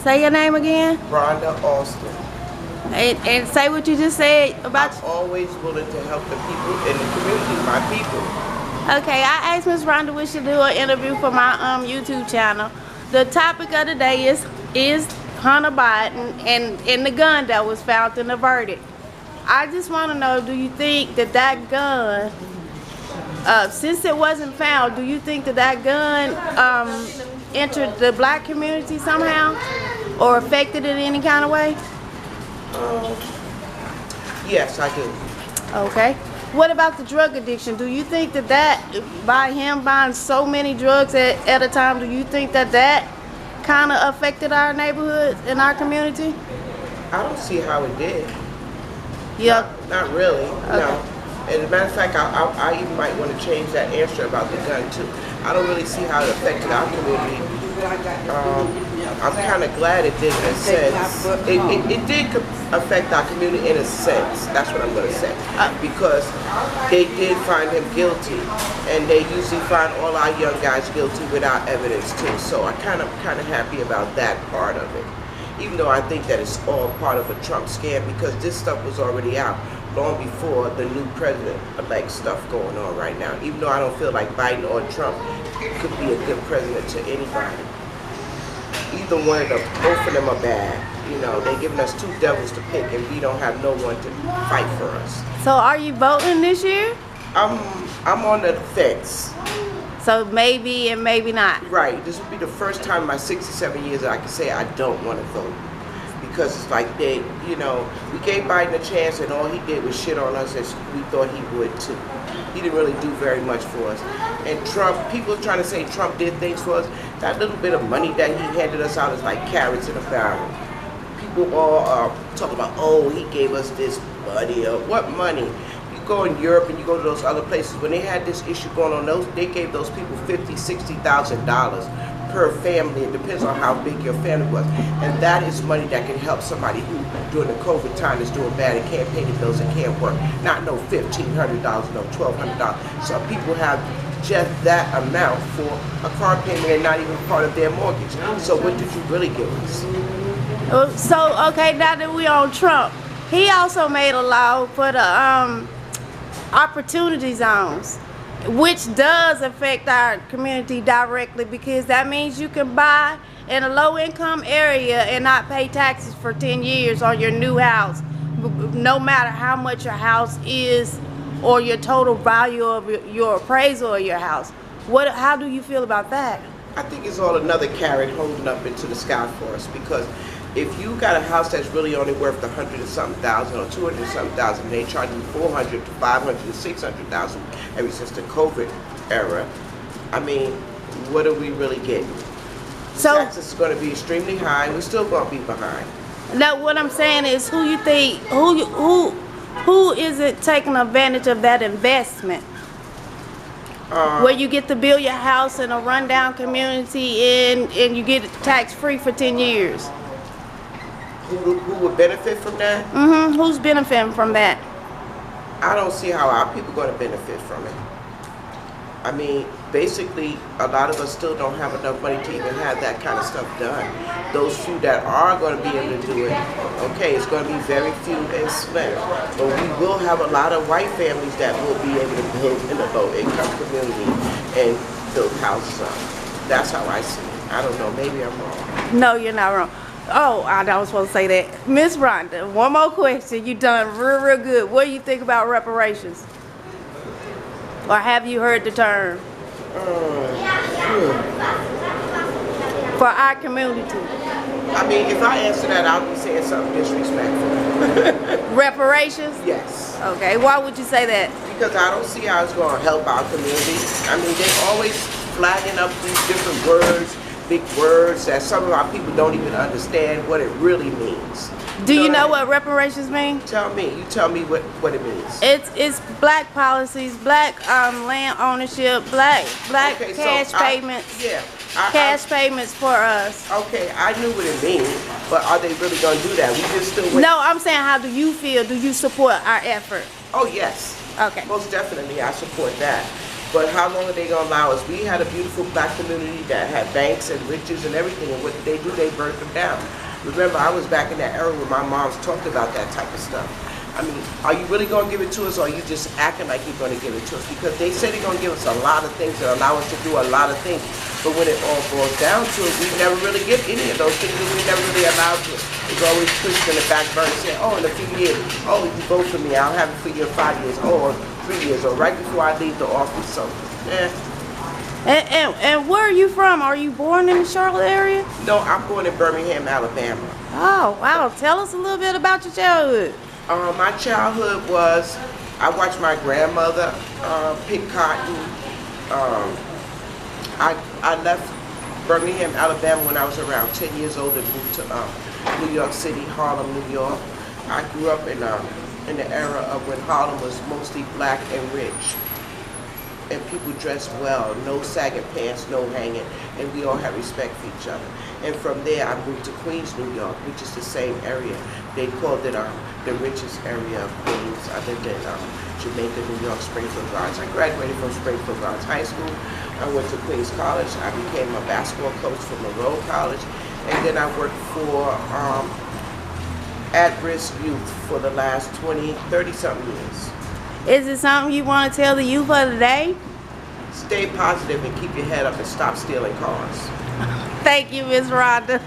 Say your name again. Rhonda Austin. And say what you just said about. I'm always willing to help the people in the community, my people. Okay, I asked Miss Rhonda would she do an interview for my YouTube channel. The topic of the day is Hunter Biden and the gun that was found in the verdict. I just want to know, do you think that gun, since it wasn't found, do you think that gun entered the black community somehow or affected it in any kind of way? Yes, I do. Okay. What about the drug addiction? Do you think that by him buying so many drugs at a time, do you think that kind of affected our neighborhoods and our community? I don't see how it did. Yeah. Not really, okay. No. As a matter of fact, I even might want to change that answer about the gun too. I don't really see how it affected our community. I'm kind of glad it did in a sense. It did affect our community in a sense. That's what I'm going to say. Because they did find him guilty, and they usually find all our young guys guilty without evidence too. So I'm kind of happy about that part of it. Even though I think that it's all part of a Trump scam, because this stuff was already out long before the new president-elect stuff going on right now. Even though I don't feel like Biden or Trump could be a good president to anybody. Either one of them, both of them are bad. You know, they're giving us two devils to pick, and we don't have no one to fight for us. So are you voting this year? I'm on the fence. So maybe and maybe not. Right. This will be the first time in my 67 years that I can say I don't want to vote. Because it's like we gave Biden a chance, and all he did was shit on us as we thought he would too. He didn't really do very much for us. And Trump, people are trying to say Trump did things for us. That little bit of money that he handed us out is like carrots in a barrel. People all talk about, oh, he gave us this money. What money? You go in Europe and you go to those other places, when they had this issue going on, they gave those people $50,000, $60,000 per family. It depends on how big your family was. And that is money that can help somebody who, during the COVID time, is doing bad and can't pay the bills and can't work. Not no $1,500, no $1,200. Some people have just that amount for a car payment and not even part of their mortgage. So what did you really give us? So, okay, now that we're on Trump, he also made a law for the opportunity zones, which does affect our community directly, because that means you can buy in a low-income area and not pay taxes for 10 years on your new house, no matter how much your house is or your total value of your appraisal of your house. How do you feel about that? I think it's all another carrot holding up into the sky for us, because if you got a house that's really only worth $100 and something thousand or $200 and something thousand, and they charge you $400 to $500 to $600,000 ever since the COVID era, I mean, what are we really getting? So taxes are going to be extremely high, and we're still going to be behind. Now, what I'm saying is, who you think, who is it taking advantage of that investment? Where you get to build your house in a rundown community and you get it tax-free for 10 years. Who would benefit from that? Who's benefiting from that? I don't see how our people are going to benefit from it. I mean, basically, a lot of us still don't have enough money to even have that kind of stuff done. Those few that are going to be able to do it, okay, it's going to be very few and slim. But we will have a lot of white families that will be able to build in a low-income community and build houses up. That's how I see it. I don't know, maybe I'm wrong. No, you're not wrong. Oh, I was supposed to say that. Miss Rhonda, one more question. You done real good. What do you think about reparations? Or have you heard the term? For our community. I mean, if I answer that, I'll be saying something disrespectful. Reparations? Yes. Okay, why would you say that? Because I don't see how it's going to help our community. I mean, they're always flagging up these different words, big words that some of our people don't even understand what it really means. Do you know what reparations mean? Tell me. You tell me what it means. It's black policies, black land ownership, black okay, cash payments. Cash payments for us. Okay, I knew what it means, but are they really going to do that? We just still wait. No, I'm saying, how do you feel? Do you support our effort? Oh yes. Okay. Most definitely, I support that. But how long are they gonna allow us? We had a beautiful black community that had banks and riches and everything, and what did they do? They burnt them down. Remember, I was back in that era when my mom's talked about that type of stuff. I mean, are you really gonna give it to us, or are you just acting like you're gonna give it to us? Because they say they're gonna give us a lot of things that allow us to do a lot of things, but when it all boils down to it, we never really get any of those things, and we never really allowed to. It's always pushed in the back burner, saying, "Oh, in a few years, oh, you vote for me, I'll have it for you in 5 years, or 3 years, or right before I leave the office." So, yeah. And where are you from? Are you born in the Charlotte area? No, I'm born in Birmingham, Alabama. Oh, wow. Tell us a little bit about your childhood. My childhood was, I watched my grandmother pick cotton. I left Birmingham, Alabama when I was around 10 years old and moved to New York City, Harlem, New York. I grew up in the era of when Harlem was mostly black and rich. And people dressed well, no sagging pants, no hanging, and we all had respect for each other. And from there, I moved to Queens, New York, which is the same area. They called it the richest area of Queens. I lived in Jamaica, New York, Springfield Gardens. I graduated from Springfield Gardens High School. I went to Queens College. I became a basketball coach for Monroe College. And then I worked for at-risk youth for the last 30-something years. Is it something you want to tell the youth of today? Stay positive and keep your head up and stop stealing cars. Thank you, Ms. Rhonda.